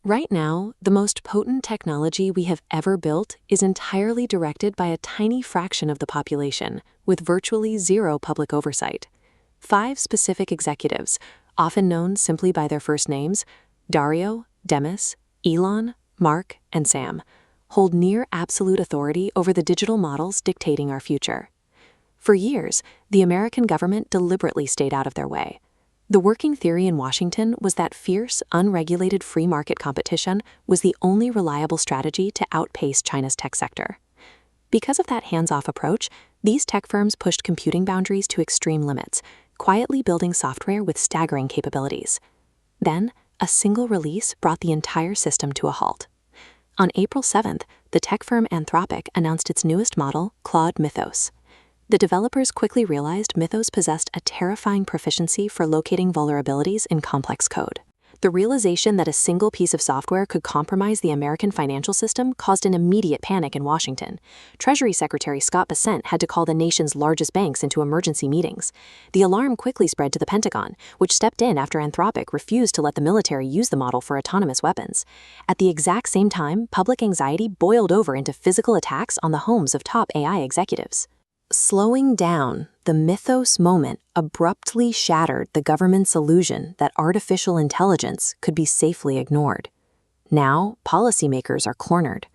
Right now, the most potent technology we have ever built is entirely directed by a tiny fraction of the population, with virtually zero public oversight. 5 specific executives, often known simply by their first names, Dario, Demis, Elon, Mark, and Sam, hold near absolute authority over the digital models dictating our future. For years, the American government deliberately stayed out of their way. The working theory in Washington was that fierce, unregulated free market competition was the only reliable strategy to outpace China's tech sector. Because of that hands-off approach, these tech firms pushed computing boundaries to extreme limits, quietly building software with staggering capabilities. Then, a single release brought the entire system to a halt. On April 7th, the tech firm Anthropic announced its newest model, Claude Mythos. The developers quickly realized Mythos possessed a terrifying proficiency for locating vulnerabilities in complex code. The realization that a single piece of software could compromise the American financial system caused an immediate panic in Washington. Treasury Secretary Scott Bessent had to call the nation's largest banks into emergency meetings. The alarm quickly spread to the Pentagon, which stepped in after Anthropic refused to let the military use the model for autonomous weapons. At the exact same time, public anxiety boiled over into physical attacks on the homes of top AI executives. Slowing down, the Mythos moment abruptly shattered the government's illusion that artificial intelligence could be safely ignored. Now, policymakers are cornered.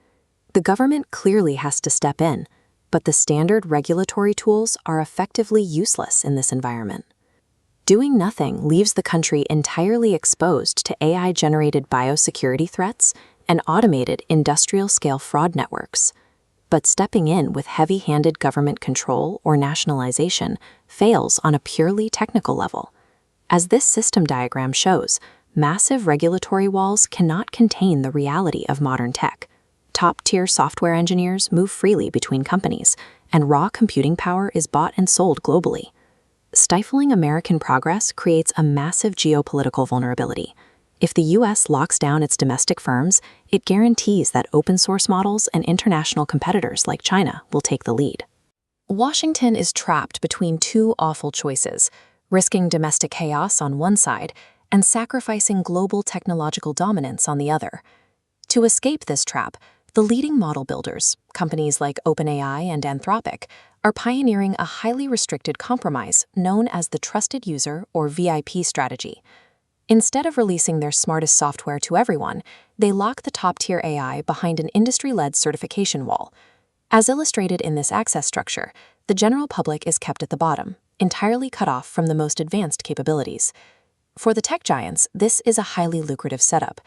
The government clearly has to step in, but the standard regulatory tools are effectively useless in this environment. Doing nothing leaves the country entirely exposed to AI-generated biosecurity threats and automated industrial-scale fraud networks. But stepping in with heavy-handed government control or nationalization fails on a purely technical level. As this system diagram shows, massive regulatory walls cannot contain the reality of modern tech. Top-tier software engineers move freely between companies, and raw computing power is bought and sold globally. Stifling American progress creates a massive geopolitical vulnerability. If the U.S. locks down its domestic firms, it guarantees that open-source models and international competitors like China will take the lead. Washington is trapped between two awful choices, risking domestic chaos on one side and sacrificing global technological dominance on the other. To escape this trap, the leading model builders, companies like OpenAI and Anthropic, are pioneering a highly restricted compromise known as the Trusted User or VIP strategy. Instead of releasing their smartest software to everyone, they lock the top-tier AI behind an industry-led certification wall. As illustrated in this access structure, the general public is kept at the bottom, entirely cut off from the most advanced capabilities. For the tech giants, this is a highly lucrative setup.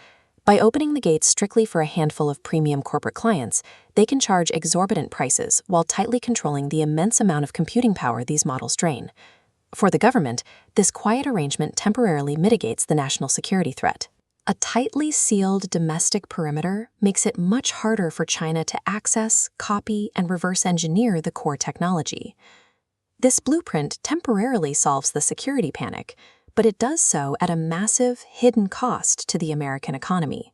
By opening the gates strictly for a handful of premium corporate clients, they can charge exorbitant prices while tightly controlling the immense amount of computing power these models drain. For the government, this quiet arrangement temporarily mitigates the national security threat. A tightly sealed domestic perimeter makes it much harder for China to access, copy, and reverse engineer the core technology. This blueprint temporarily solves the security panic, but it does so at a massive, hidden cost to the American economy.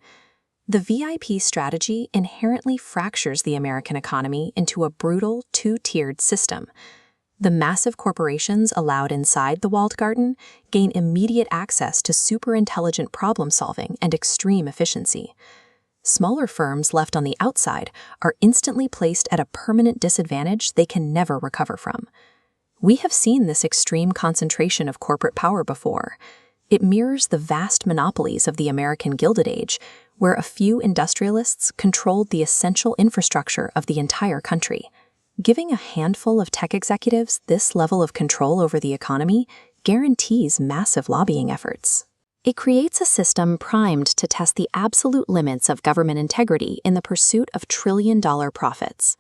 The VIP strategy inherently fractures the American economy into a brutal, two-tiered system. The massive corporations allowed inside the walled garden gain immediate access to super-intelligent problem-solving and extreme efficiency. Smaller firms left on the outside are instantly placed at a permanent disadvantage they can never recover from. We have seen this extreme concentration of corporate power before. It mirrors the vast monopolies of the American Gilded Age, where a few industrialists controlled the essential infrastructure of the entire country. Giving a handful of tech executives this level of control over the economy guarantees massive lobbying efforts. It creates a system primed to test the absolute limits of government integrity in the pursuit of trillion-dollar profits.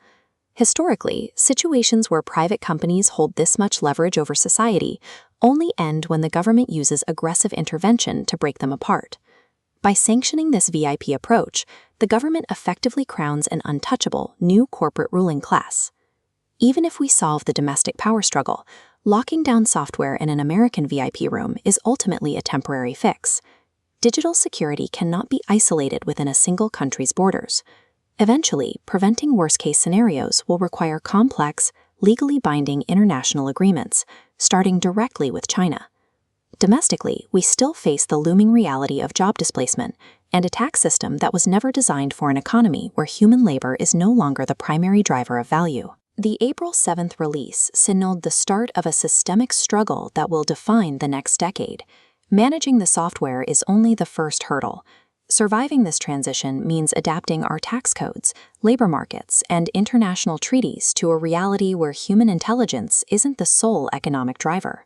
Historically, situations where private companies hold this much leverage over society only end when the government uses aggressive intervention to break them apart. By sanctioning this VIP approach, the government effectively crowns an untouchable new corporate ruling class. Even if we solve the domestic power struggle, locking down software in an American VIP room is ultimately a temporary fix. Digital security cannot be isolated within a single country's borders. Eventually, preventing worst-case scenarios will require complex, legally binding international agreements, starting directly with China. Domestically, we still face the looming reality of job displacement and a tax system that was never designed for an economy where human labor is no longer the primary driver of value. The April 7th release signaled the start of a systemic struggle that will define the next decade. Managing the software is only the first hurdle. Surviving this transition means adapting our tax codes, labor markets, and international treaties to a reality where human intelligence isn't the sole economic driver.